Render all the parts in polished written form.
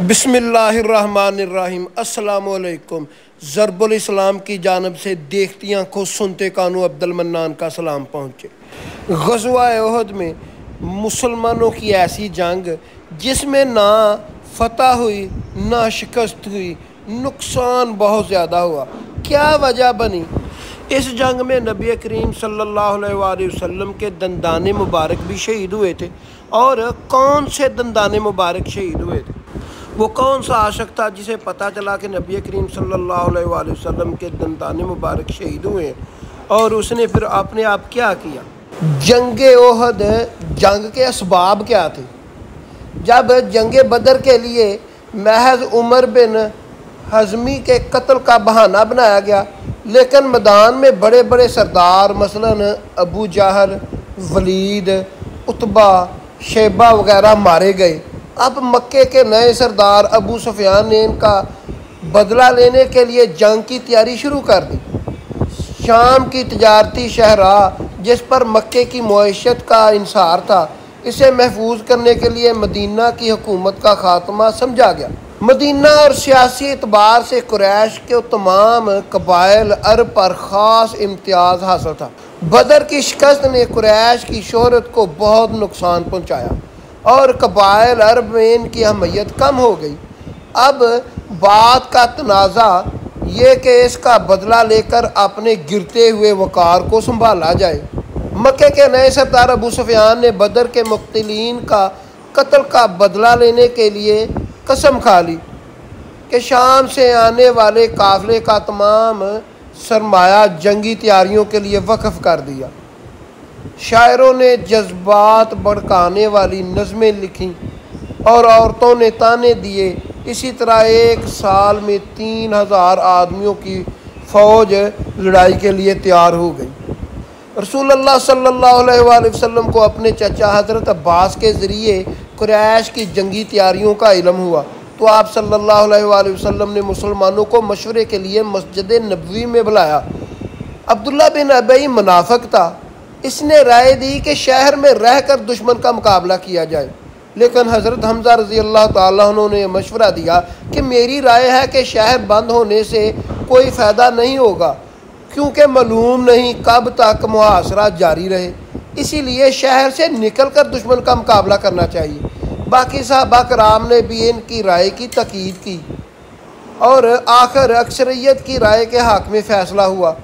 बिस्मिल्लाहिर्रहमानिर्रहीम। अस्सलामुअलैकुम। ज़रबुल इस्लाम की जानब से देखती आँखों सुनते कानों अब्दुल मन्नान का सलाम पहुँचे। ग़ज़वा उहद में मुसलमानों की ऐसी जंग जिसमें ना फतह हुई ना शिकस्त हुई, नुकसान बहुत ज़्यादा हुआ। क्या वजह बनी? इस जंग में नबी करीम सल्लल्लाहु अलैहि वसल्लम के दंदाने मुबारक भी शहीद हुए थे। और कौन से दंदाने मुबारक शहीद हुए थे? वो कौन सा आशिक था जिसे पता चला कि नबी करीम सल्लल्लाहु अलैहि वसल्लम के दंदाने मुबारक शहीद हुए हैं, और उसने फिर अपने आप क्या किया? जंगे ओहद जंग के असबाब क्या थे? जब जंगे बदर के लिए महज उमर बिन हज़मी के कत्ल का बहाना बनाया गया, लेकिन मैदान में बड़े बड़े सरदार मसलन अबू जहल, वलीद, उतबा, शेबा वगैरह मारे गए। अब मक्के के नए सरदार अबू सुफियान ने इनका बदला लेने के लिए जंग की तैयारी शुरू कर दी। शाम की तजारती शहरा जिस पर मक्के की मईशत का इंसार था, इसे महफूज करने के लिए मदीना की हुकूमत का खात्मा समझा गया। मदीना और सियासी एतबार से कुरैश के तमाम कबाइल अरब पर ख़ास इम्तियाज़ हासिल था। बदर की शिकस्त ने कुरैश की शोहरत को बहुत नुकसान पहुँचाया और कबाइल अरब में इनकी अहमियत कम हो गई। अब बात का तनाज़ा ये कि इसका बदला लेकर अपने गिरते हुए वक़ार को संभाला जाए। मक्के के नए सरदार अबू सुफियान ने बदर के मुक़्तिलीन का कत्ल का बदला लेने के लिए कसम खा ली कि शाम से आने वाले काफ़िले का तमाम सरमाया जंगी तैयारियों के लिए वक़्फ़ कर दिया। शायरों ने जज्बात भड़काने वाली नज़में लिखीं और औरतों ने ताने दिए। इसी तरह एक साल में 3000 आदमियों की फ़ौज लड़ाई के लिए तैयार हो गई। रसूलुल्लाह सल्लल्लाहु अलैहि वसल्लम को अपने चचा हज़रत अब्बास के ज़रिए कुरैश की जंगी तैयारियों का इल्म हुआ, तो आप सल्लल्लाहु अलैहि वसल्लम ने मुसलमानों को मशवरे के लिए मस्जिद नबवी में बुलाया। अब्दुल्ला बिन अबई मुनाफिक था। इसने राय दी कि शहर में रहकर दुश्मन का मुकाबला किया जाए, लेकिन हज़रत हमज़ा रज़ी अल्लाह ताला अन्हु ने मशवरा दिया कि मेरी राय है कि शहर बंद होने से कोई फ़ायदा नहीं होगा, क्योंकि मालूम नहीं कब तक मुहासरा जारी रहे, इसीलिए शहर से निकल कर दुश्मन का मुकाबला करना चाहिए। बाकी सहाबा कराम ने भी इनकी राय की तकीद की और आखिर अक्सरियत की राय के हक़ में फ़ैसला हुआ,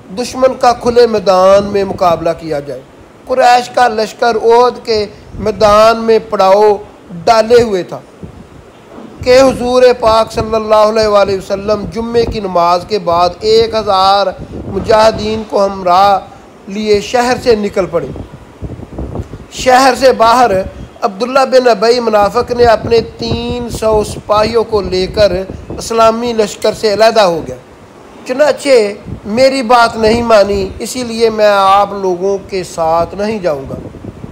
दुश्मन का खुले मैदान में मुकाबला किया जाए। कुरैश का लश्कर ओहद के मैदान में पड़ाव डाले हुए था कि हुजूर पाक सल्लल्लाहु अलैहि वसल्लम जुम्मे की नमाज के बाद 1000 मुजाहिदीन को हमरा लिए शहर से निकल पड़े। शहर से बाहर अब्दुल्ला बिन अबई मुनाफिक ने अपने 300 सिपाहियों को लेकर इस्लामी लश्कर से अलहदा हो गया। चुनाचे मेरी बात नहीं मानी, इसीलिए मैं आप लोगों के साथ नहीं जाऊंगा।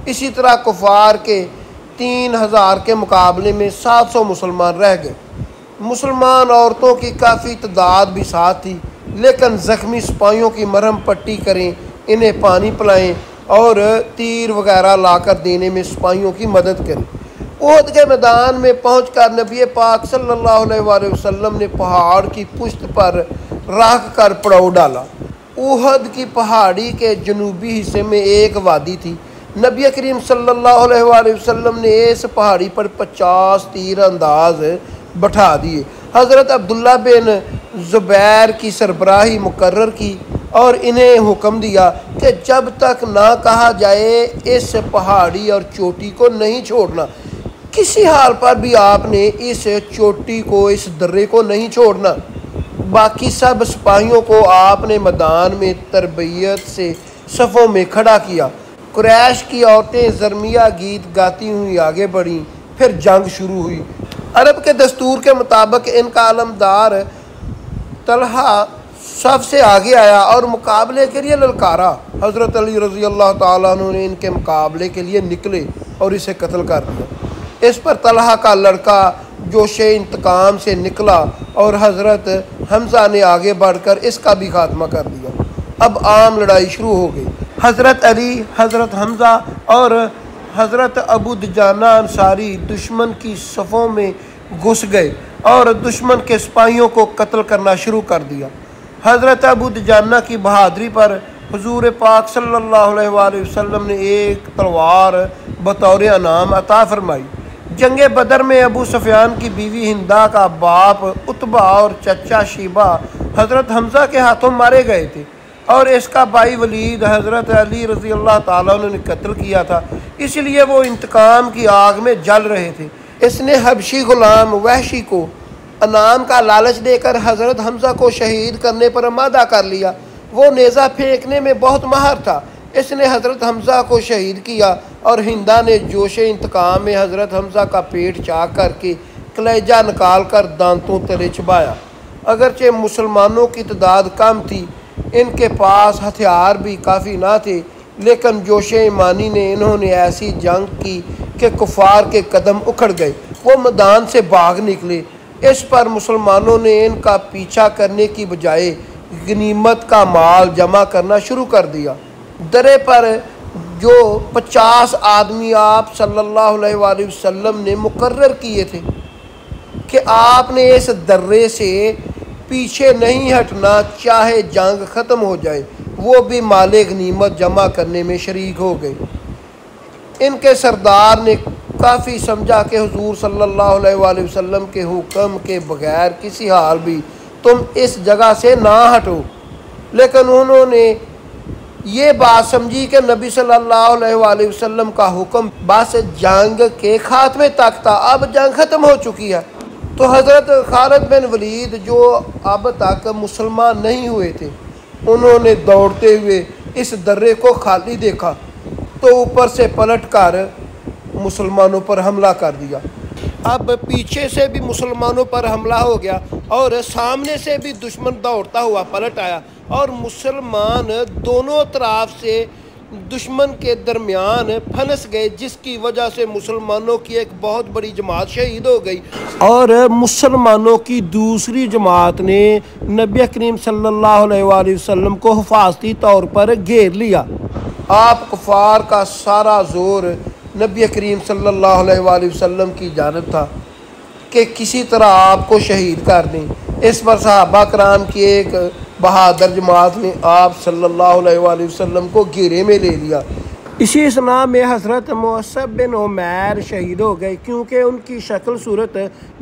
इसी तरह कुफार के 3000 के मुकाबले में 700 मुसलमान रह गए। मुसलमान औरतों की काफ़ी तादाद भी साथ थी, लेकिन ज़ख्मी सिपाहियों की मरहम पट्टी करें, इन्हें पानी पिलाएं और तीर वगैरह लाकर देने में सिपाहियों की मदद करें। ओहद के मैदान में पहुंचकर नबी पाक सल्लल्लाहु अलैहि वसल्लम ने पहाड़ की पुश्त पर रख कर पड़ाव डाला। ओहद की पहाड़ी के जनूबी हिस्से में एक वादी थी। नबी करीम सल्लल्लाहु अलैहि वसल्लम ने इस पहाड़ी पर 50 तीर अंदाज बैठा दिए। हज़रत अब्दुल्ला बिन ज़ुबैर की सरबराही मुकर्रर की और इन्हें हुक्म दिया कि जब तक ना कहा जाए इस पहाड़ी और चोटी को नहीं छोड़ना, किसी हाल पर भी आपने इस चोटी को, इस दर्रे को नहीं छोड़ना। बाकी सब सिपाहियों को आपने मैदान में तरबियत से सफ़ों में खड़ा किया। कुरैश की औरतें ज़रमिया गीत गाती हुई आगे बढ़ीं। फिर जंग शुरू हुई। अरब के दस्तूर के मुताबिक इनका अलमदार तलहा सबसे आगे आया और मुकाबले के लिए ललकारा। हज़रत अली रज़ी अल्लाह ताला अन्हु ने इनके मुकाबले के लिए निकले और इसे कत्ल कर दिया। इस पर तलहा का लड़का जोशे इंतकाम से निकला और हज़रत हमज़ा ने आगे बढ़कर इसका भी खात्मा कर दिया। अब आम लड़ाई शुरू हो गई। हज़रत अली, हज़रत हमज़ा और हज़रत अबू दुजाना अंसारी दुश्मन की सफ़ों में घुस गए और दुश्मन के सिपाहियों को कत्ल करना शुरू कर दिया। हज़रत अबू दुजाना की बहादुरी पर हुजूर पाक सल्लल्लाहु अलैहि वसल्लम ने एक तलवार बतौर इनाम अता फरमाई। जंग बदर में अबू सुफियान की बीवी हिंदा का बाप उतबा और चचा शीबा हज़रत हमज़ा के हाथों मारे गए थे और इसका भाई वलीद हज़रत अली रज़ी अल्लाह ताला अन्हु ने कत्ल किया था, इसलिए वो इंतकाम की आग में जल रहे थे। इसने हबशी गुलाम वहशी को अनाम का लालच देकर हज़रत हमज़ा को शहीद करने पर आमादा कर लिया। वो नेज़ा फेंकने में बहुत माहिर था। इसने हज़रत हमज़ा को शहीद किया और हिंदा ने जोश इंतकाम में हज़रत हमज़ा का पेट चाक करके कलेजा निकाल कर दांतों तले चबाया। अगरचे मुसलमानों की तादाद कम थी, इनके पास हथियार भी काफ़ी ना थे, लेकिन जोश ईमानी ने इन्होंने ऐसी जंग की कि कुफार के कदम उखड़ गए। वो मैदान से भाग निकले। इस पर मुसलमानों ने इनका पीछा करने की बजाय गनीमत का माल जमा करना शुरू कर दिया। दरे पर जो 50 आदमी आप सल्लल्लाहु अलैहि वसल्लम ने मुकर्रर किए थे कि आपने इस दर्रे से पीछे नहीं हटना, चाहे जंग ख़त्म हो जाए, वो भी माले गनीमत जमा करने में शरीक हो गए। इनके सरदार ने काफ़ी समझा कि हुजूर सल्लल्लाहु अलैहि वसल्लम के हुक्म के बगैर किसी हाल भी तुम इस जगह से ना हटो, लेकिन उन्होंने ये बात समझी कि नबी सल्लल्लाहु अलैहि वसल्लम का हुक्म बस जंग के खात्मे तक था, अब जंग ख़त्म हो चुकी है। तो हज़रत खालिद बिन वलीद जो अब तक मुसलमान नहीं हुए थे, उन्होंने दौड़ते हुए इस दर्रे को खाली देखा तो ऊपर से पलट कर मुसलमानों पर हमला कर दिया। अब पीछे से भी मुसलमानों पर हमला हो गया और सामने से भी दुश्मन दौड़ता हुआ पलट आया और मुसलमान दोनों तरफ से दुश्मन के दरमियान फंस गए, जिसकी वजह से मुसलमानों की एक बहुत बड़ी जमात शहीद हो गई और मुसलमानों की दूसरी जमात ने नबी करीम सल्लल्लाहु अलैहि वसल्लम को हिफाजती तौर पर घेर लिया। आप कुफार का सारा जोर नबी करीम सल्लल्लाहु अलैहि वसल्लम की जानिब था कि किसी तरह आपको शहीद कर दें। इस पर सहाबा कराम की एक बहादुर जमात ने आप सल्लल्लाहु अलैहि वसल्लम को घेरे में ले लिया। इसी असना में हज़रत मुअस्सब बिन उमैर शहीद हो गए, क्योंकि उनकी शक्ल सूरत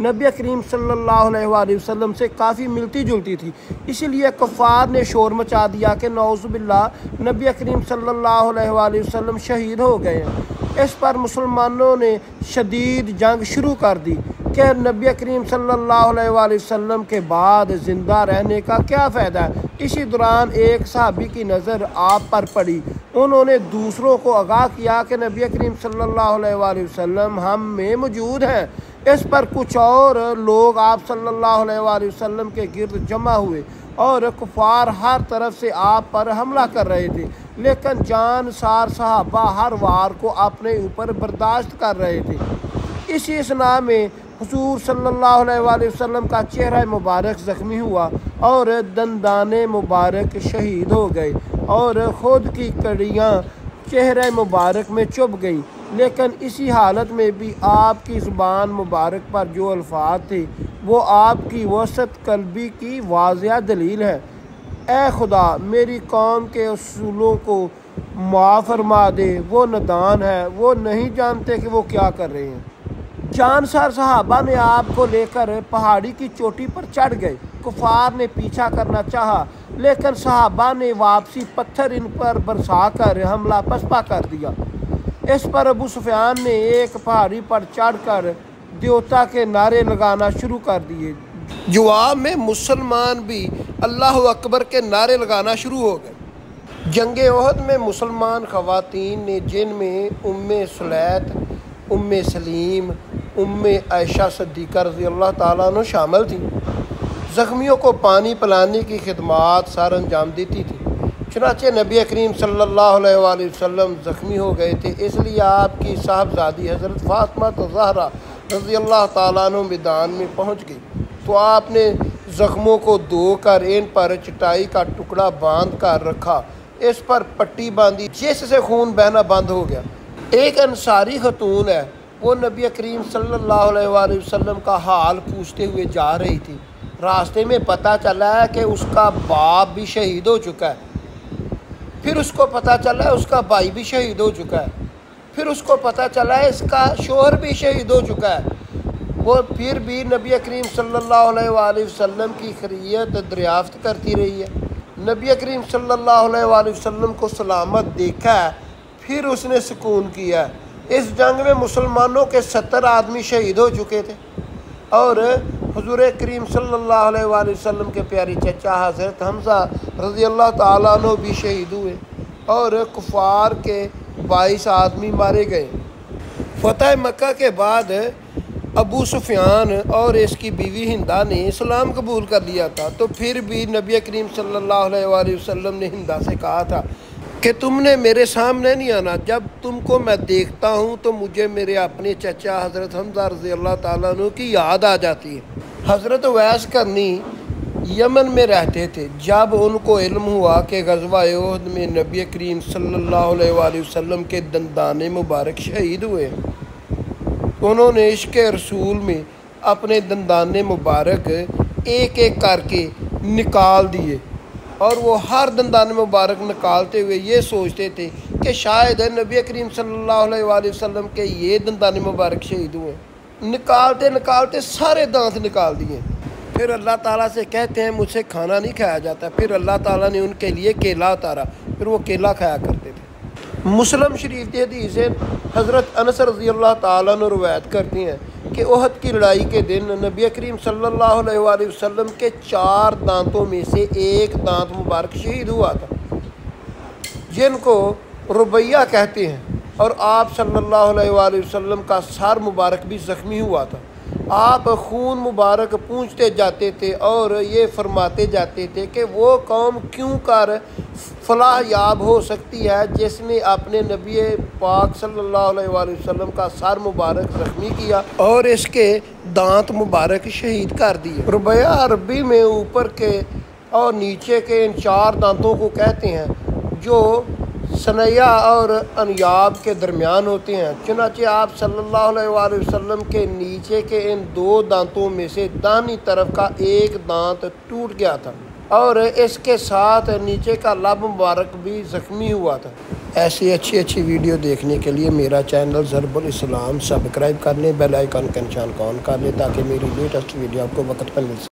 नबी करीम सल्लल्लाहु अलैहि वसल्लम से काफ़ी मिलती जुलती थी। इसलिए कुफ़ार ने शोर मचा दिया कि नौज़ु बिल्लाह नबी करीम सल्लल्लाहु अलैहि वसल्लम शहीद हो गए हैं। इस पर मुसलमानों ने शदीद जंग शुरू कर दी कि नबी करीम सल्लल्लाहु अलैहि वसल्लम के बाद ज़िंदा रहने का क्या फ़ायदा है। इसी दौरान एक सहाबी की नज़र आप पर पड़ी। उन्होंने दूसरों को आगाह किया कि नबी करीम सल्लल्लाहु अलैहि वसल्लम हम में मौजूद हैं। इस पर कुछ और लोग आप सल्लल्लाहु अलैहि वसल्लम के गिर्द जमा हुए और कुफार हर तरफ से आप पर हमला कर रहे थे, लेकिन जानसार सहाबा हर वार को अपने ऊपर बर्दाश्त कर रहे थे। इसी असना में हुजूर सल्लल्लाहु अलैहि वसल्लम का चेहरा मुबारक ज़ख्मी हुआ और दंदाने मुबारक शहीद हो गए और ख़ुद की कड़ियाँ चेहरे मुबारक में चुभ गईं। लेकिन इसी हालत में भी आपकी ज़ुबान मुबारक पर जो अल्फाज थे वो आपकी वसत कल्बी की वाज़िया दलील है। ए खुदा, मेरी कौम के उसूलों को माफ़ फरमा दे, वो नादान है, वो नहीं जानते कि वो क्या कर रहे हैं। जानसार सहाबा ने आपको लेकर पहाड़ी की चोटी पर चढ़ गए। कुफार ने पीछा करना चाहा, लेकिन सहाबा ने वापसी पत्थर इन पर बरसा कर हमला पसपा कर दिया। इस पर अबू सुफियान ने एक पहाड़ी पर चढ़कर देवता के नारे लगाना शुरू कर दिए। जवाब में मुसलमान भी अल्लाह अकबर के नारे लगाना शुरू हो गए। जंगे ओहद में मुसलमान ख़वातीन ने, जिनमें उम्मे सुलैत, उम्मे सलीम, उम्मे आयशा सिद्दीक़ा रज़ी अल्लाह ताला अन्हा शामिल थी, ज़ख्मियों को पानी पिलाने की खिदमात सर अंजाम देती थी। चुनाचे नबी करीम सल्लल्लाहु अलैहि वसल्लम ज़ख्मी हो गए थे, इसलिए आपकी साहबजादी हज़रत फ़ातिमा ज़हरा रज़ी अल्लाह ताला अन्हा मैदान में पहुँच गई तो आपने ज़ख्मों को धोकर इन पर चटाई का टुकड़ा बांध कर रखा। इस पर पट्टी बांधी, जिससे खून बहना बंद हो गया। एक अंसारी खतून है, वो नबी करीम सल्लल्लाहु अलैहि वसल्लम का हाल पूछते हुए जा रही थी। रास्ते में पता चला है कि उसका बाप भी शहीद हो चुका है। फिर उसको पता चला है उसका भाई भी शहीद हो चुका है। फिर उसको पता चला है इसका शोहर भी शहीद हो चुका है। वो फिर भी नबी करीम सल्लल्लाहु अलैहि वसल्लम की खैरियत दरियाफ्त करती रही है। नबी करीम सल्लल्लाहु अलैहि वसल्लम को सलामत देखा है, फिर उसने सुकून किया। इस जंग में मुसलमानों के 70 आदमी शहीद हो चुके थे और हुज़ूर करीम सल्लल्लाहु अलैहि वसल्लम के प्यारे चचा हज़रत हमज़ा रज़ी अल्लाह ताला अन्हु भी शहीद हुए और कुफ़ार के 22 आदमी मारे गए। फ़तह मक्का के बाद अबू सुफियान और इसकी बीवी हिंदा ने इस्लाम कबूल कर लिया था। तो फिर भी नबी करीम सल्लल्लाहु अलैहि वसल्लम ने हिंदा से कहा था कि तुमने मेरे सामने नहीं आना, जब तुमको मैं देखता हूँ तो मुझे मेरे अपने चचा हज़रत हमज़ा रज़ी अल्लाह ताला अन्हु की याद आ जाती है। हज़रत उवैस करनी यमन में रहते थे। जब उनको इल्म हुआ कि ग़ज़वा उहद में नबी करीम सल्लल्लाहु अलैहि वसल्लम के दंदाने मुबारक शहीद हुए, उन्होंने इश्क़ रसूल में अपने दंदाने मुबारक एक एक करके निकाल दिए और वो हर दंदाने मुबारक निकालते हुए ये सोचते थे कि शायद नबी करीम सल्लल्लाहु अलैहि वसल्लम के ये दंदाने मुबारक शहीद हुए। निकालते निकालते सारे दांत निकाल दिए। फिर अल्लाह ताला से कहते हैं मुझसे खाना नहीं खाया जाता। फिर अल्लाह ताला ने उनके लिए केला उतारा, फिर वो केला खाया करते थे। मुस्लिम शरीफ की हदीस है, हज़रत अनस रज़ी अल्लाह ताला अन्हु रवायत करती हैं कि उहद की लड़ाई के दिन नबी करीम सल्लल्लाहु अलैहि वसल्लम के 4 दांतों में से एक दांत मुबारक शहीद हुआ था, जिनको रुबैया कहते हैं, और आप सल्लल्लाहु अलैहि वसल्लम का सर मुबारक भी ज़ख्मी हुआ था। आप खून मुबारक पूंछते जाते थे और ये फरमाते जाते थे कि वो कौम क्यों कर फलाह याब हो सकती है जिसने अपने नबी पाक सल्लल्लाहु अलैहि वसल्लम का सर मुबारक ज़ख्मी किया और इसके दांत मुबारक शहीद कर दिए। रुबैया अरबी में ऊपर के और नीचे के इन 4 दांतों को कहते हैं जो सनैया और अनयाब के दरमियान होते हैं। चुनांचे आप सल्लल्लाहु अलैहि वसल्लम के नीचे के इन 2 दांतों में से दाहिनी तरफ का एक दांत टूट गया था और इसके साथ नीचे का लब मुबारक भी ज़ख्मी हुआ था। ऐसी अच्छी वीडियो देखने के लिए मेरा चैनल ज़रबुल इस्लाम सब्सक्राइब कर लें, बेल आइकन का निशान ऑन कर लें ताकि मेरी लेटेस्ट वीडियो आपको वक्त पर मिल सके।